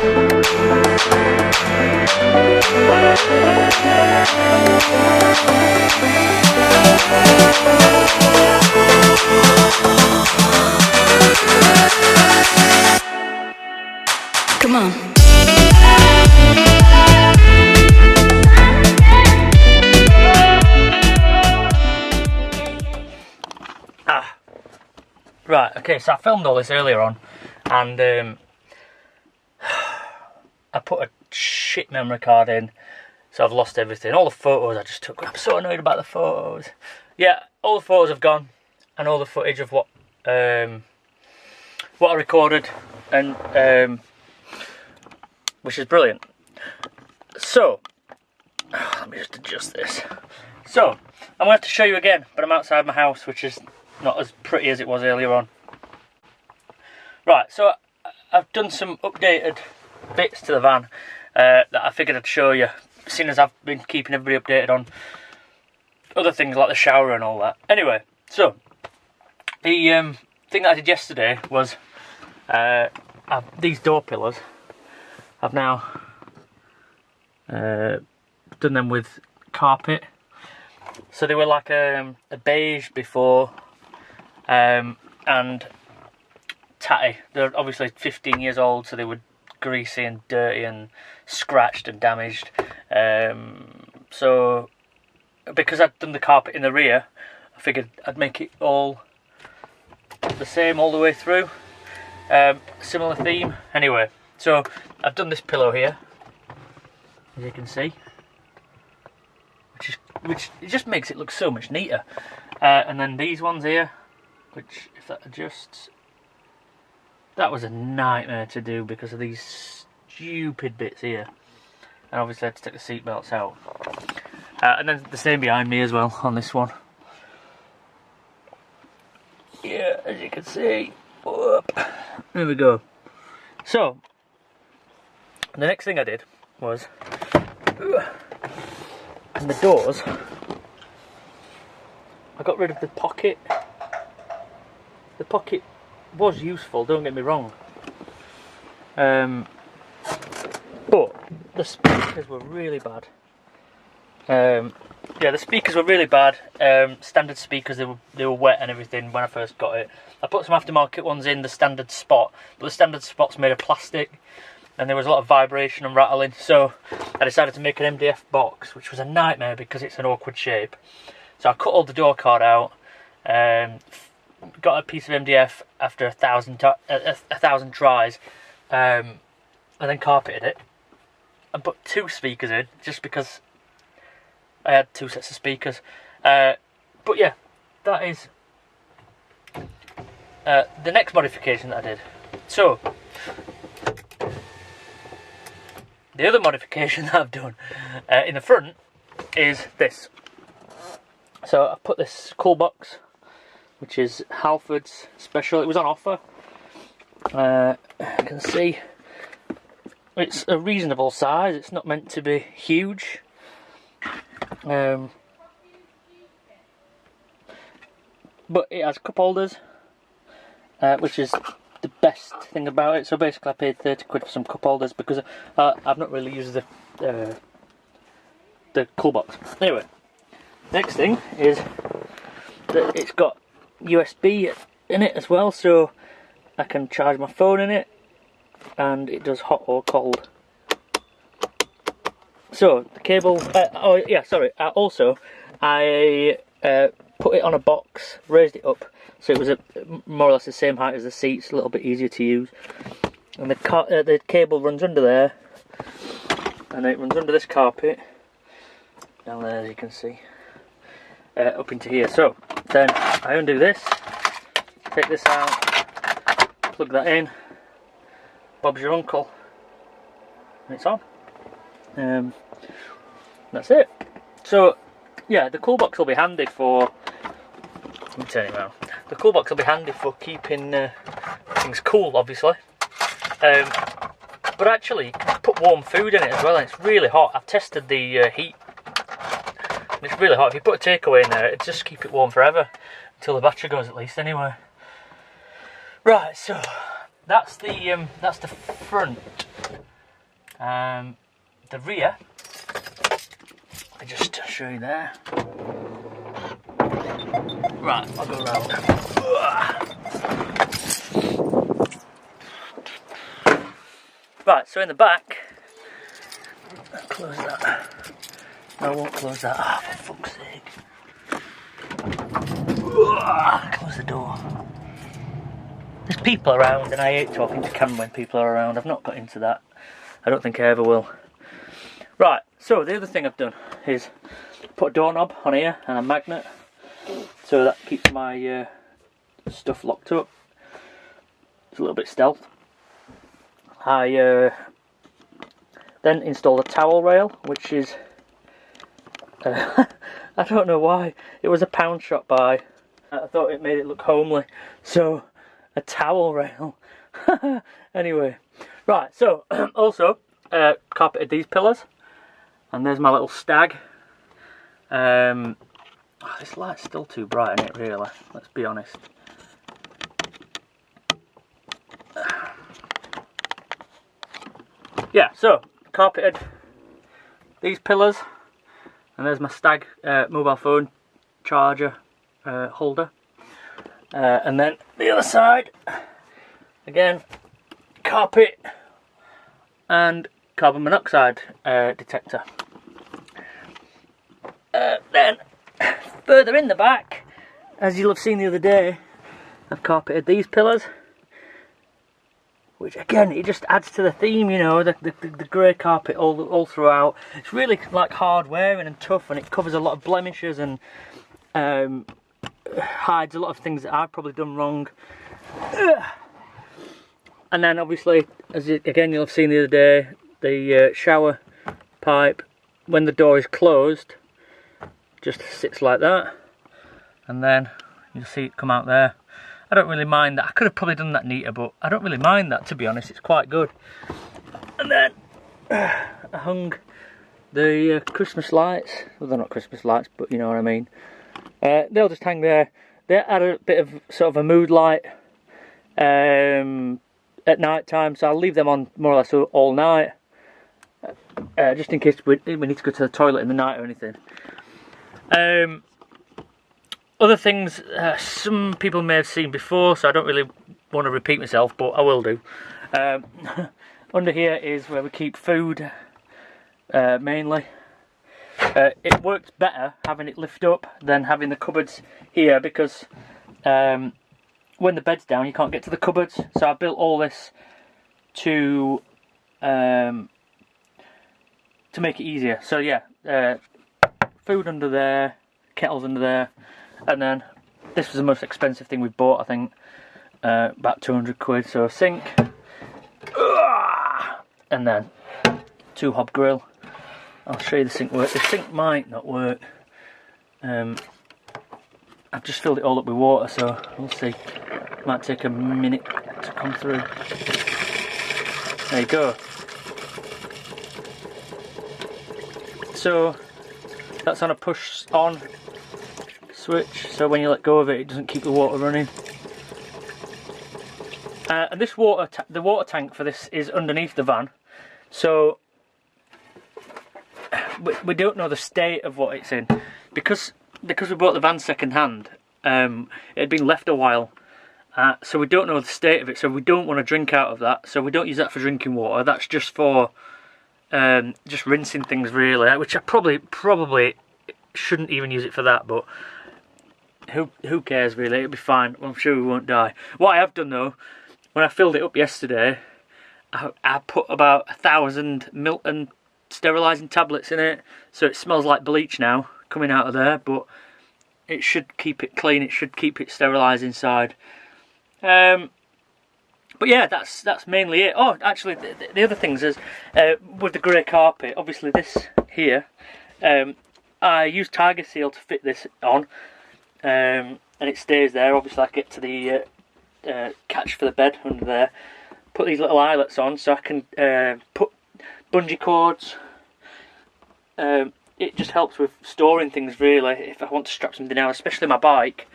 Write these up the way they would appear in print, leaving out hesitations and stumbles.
Come on. Right, okay, so I filmed all this earlier on, and I put a shit memory card in, so I've lost everything. All the photos I just took, I'm so annoyed about the photos. Yeah, all the photos have gone, and all the footage of what I recorded, and which is brilliant. So, let me just adjust this. So, I'm going to have to show you again, but I'm outside my house, which is not as pretty as it was earlier on. Right, so I've done some updated bits to the van that I figured I'd show you, seeing as I've been keeping everybody updated on other things like the shower and all that. Anyway, so the thing that I did yesterday was these door pillars. I've now done them with carpet. So they were like a beige before, and tatty. They're obviously 15 years old, so they were greasy and dirty and scratched and damaged. So because I'd done the carpet in the rear, I figured I'd make it all the same all the way through. Similar theme. Anyway, so I've done this pillow here, as you can see, which it just makes it look so much neater. And then these ones here, which if that adjusts, that was a nightmare to do because of these stupid bits here, and obviously I had to take the seat belts out. And then the same behind me as well on this one. Yeah, as you can see. Whoop. There we go. So the next thing I did was, and the doors, I got rid of the pocket. The pocket was useful, don't get me wrong, but the speakers were really bad. Yeah, the speakers were really bad. Standard speakers, they were wet and everything when I first got it. I put some aftermarket ones in the standard spot, but the standard spot's made of plastic, and there was a lot of vibration and rattling, so I decided to make an MDF box, which was a nightmare because it's an awkward shape. So I cut all the door card out, got a piece of MDF after a thousand tries, and then carpeted it and put 2 speakers in, just because I had 2 sets of speakers. But yeah, that is the next modification that I did. So the other modification that I've done in the front is this. So I put this cool box, which is Halford's special. It was on offer. You can see it's a reasonable size. It's not meant to be huge. But it has cup holders, which is the best thing about it. So basically I paid 30 quid for some cup holders because I've not really used the cool box. Anyway, next thing is that it's got USB in it as well, so I can charge my phone in it, and it does hot or cold. So the cable, oh yeah, sorry, also I put it on a box, raised it up so it was more or less the same height as the seats, a little bit easier to use, and the cable runs under there, and it runs under this carpet down there, as you can see, up into here. So then I undo this, take this out, plug that in, Bob's your uncle, and it's on. That's it. So yeah, the cool box will be handy for, let me turn it around. The cool box will be handy for keeping things cool, obviously, but actually you can put warm food in it as well, and it's really hot. I've tested the heat, and it's really hot. If you put a takeaway in there, it'll just keep it warm forever, until the battery goes at least, anyway. Right, so that's the front. The rear, I just show you there. Right, I'll go around. Right, so in the back, I'll close that. No, I won't close that. Ah, oh, for fuck's sake. Close the door. There's people around, and I hate talking to camera when people are around. I've not got into that. I don't think I ever will. Right, so the other thing I've done is put a doorknob on here and a magnet, so that keeps my stuff locked up. It's a little bit stealth. I then installed a towel rail, which is I don't know why. It was a pound shop buy. I thought it made it look homely, so a towel rail. Anyway, right. So also carpeted these pillars, and there's my little stag. Oh, this light's still too bright, isn't it? Really, let's be honest. Yeah, so carpeted these pillars, and there's my stag mobile phone charger holder, and then the other side again, carpet and carbon monoxide detector. Then further in the back, as you'll have seen the other day, I've carpeted these pillars, which again, it just adds to the theme, you know, the grey carpet all throughout. It's really like hard wearing and tough, and it covers a lot of blemishes and hides a lot of things that I've probably done wrong. And then obviously, as again you'll have seen the other day, the shower pipe, when the door is closed, just sits like that, and then you'll see it come out there. I don't really mind that. I could have probably done that neater, but I don't really mind that, to be honest. It's quite good. And then I hung the Christmas lights. Well, they're not Christmas lights, but you know what I mean. They'll just hang there. They add a bit of sort of a mood light at night time, so I'll leave them on more or less all night, just in case we need to go to the toilet in the night or anything. Other things some people may have seen before, so I don't really want to repeat myself, but I will do. Under here is where we keep food, mainly. It works better having it lift up than having the cupboards here, because when the bed's down you can't get to the cupboards, so I built all this to make it easier. So yeah, food under there, kettles under there, and then this was the most expensive thing we've bought, I think, about 200 quid. So a sink, and then 2-hob grill. I'll show you the sink work. The sink might not work. I've just filled it all up with water, so we'll see. Might take a minute to come through. There you go. So that's on a push on switch, so when you let go of it, it doesn't keep the water running. And this the water tank for this is underneath the van, so we don't know the state of what it's in, because we bought the van second hand. It had been left a while, so we don't know the state of it, so we don't want to drink out of that, so we don't use that for drinking water. That's just for just rinsing things, really, which I probably shouldn't even use it for that, but who cares, really? It'll be fine. I'm sure we won't die. What I have done though, when I filled it up yesterday, I put about 1,000 Milton sterilising tablets in it, so it smells like bleach now coming out of there, but it should keep it clean. It should keep it sterilised inside. But yeah, that's mainly it. Oh, actually, the other things is with the grey carpet. Obviously, this here, I used Tiger Seal to fit this on, and it stays there. Obviously, I get to the catch for the bed under there. Put these little eyelets on so I can put bungee cords. It just helps with storing things, really, if I want to strap something down, especially my bike.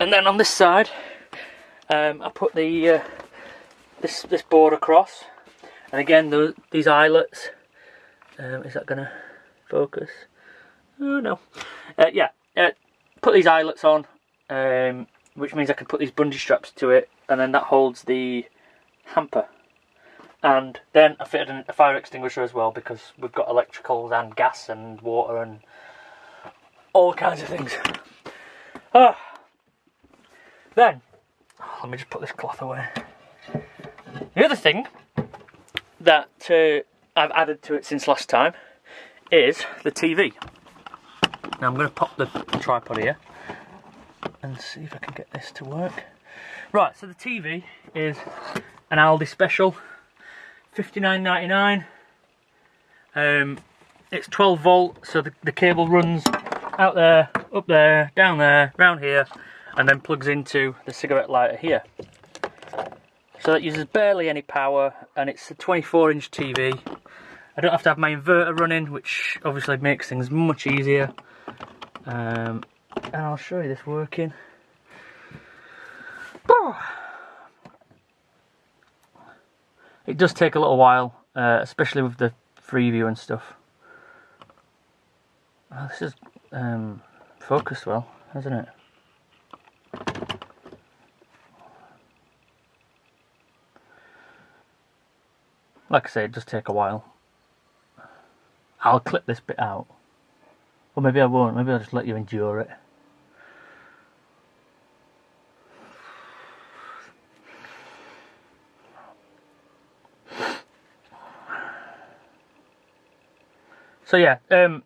And then on this side, I put the this board across, And again, these eyelets, is that going to focus? Oh no. Yeah, put these eyelets on, which means I can put these bungee straps to it, and then that holds the hamper. And then I fitted a fire extinguisher as well, because we've got electricals and gas and water and all kinds of things. Then, let me just put this cloth away. The other thing that I've added to it since last time is the TV. Now I'm going to pop the tripod here and see if I can get this to work. Right, so the TV is an Aldi special, $59.99. It's 12 volt, so the cable runs out there, up there, down there, round here, and then plugs into the cigarette lighter here. So that uses barely any power, and it's a 24-inch TV. I don't have to have my inverter running, which obviously makes things much easier. And I'll show you this working. It does take a little while, especially with the Freeview and stuff. Oh, this is focused well, hasn't it? Like I say, it does take a while. I'll clip this bit out. Or maybe I won't, maybe I'll just let you endure it. So yeah,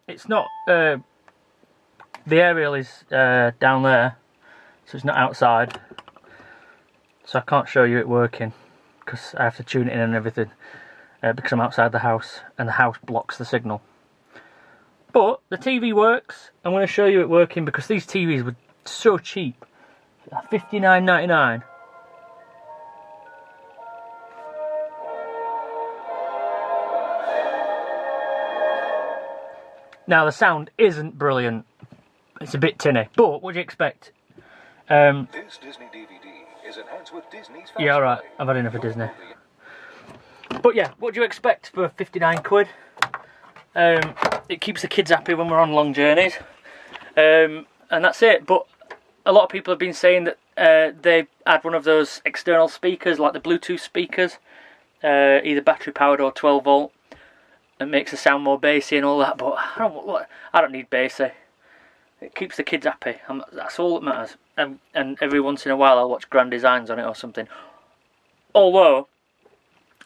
it's not, the aerial is down there, so it's not outside. So I can't show you it working, because I have to tune it in and everything, because I'm outside the house, and the house blocks the signal. But the TV works. I'm going to show you it working, because these TVs were so cheap. $59.99. Now the sound isn't brilliant. It's a bit tinny, but what do you expect? This Disney DVD is enhanced with Disney's yeah, alright, I've had enough of Disney. But yeah, what do you expect for 59 quid? It keeps the kids happy when we're on long journeys. And that's it. But a lot of people have been saying that they add one of those external speakers, like the Bluetooth speakers, either battery powered or 12 volt. It makes the sound more bassy and all that, but I don't need bassy. It keeps the kids happy. That's all that matters. And every once in a while I'll watch Grand Designs on it or something. Although,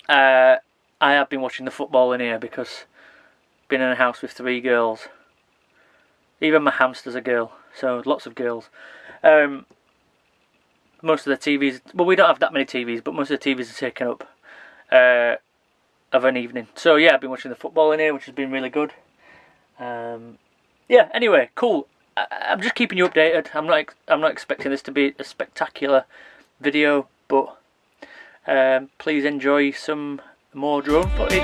I have been watching the football in here, because been in a house with 3 girls. Even my hamster's a girl, so lots of girls. Most of the TVs, well, we don't have that many TVs, but most of the TVs are taken up of an evening. So yeah, I've been watching the football in here, which has been really good. Yeah, anyway, cool. I'm just keeping you updated. I'm not expecting this to be a spectacular video, but please enjoy some more drone footage.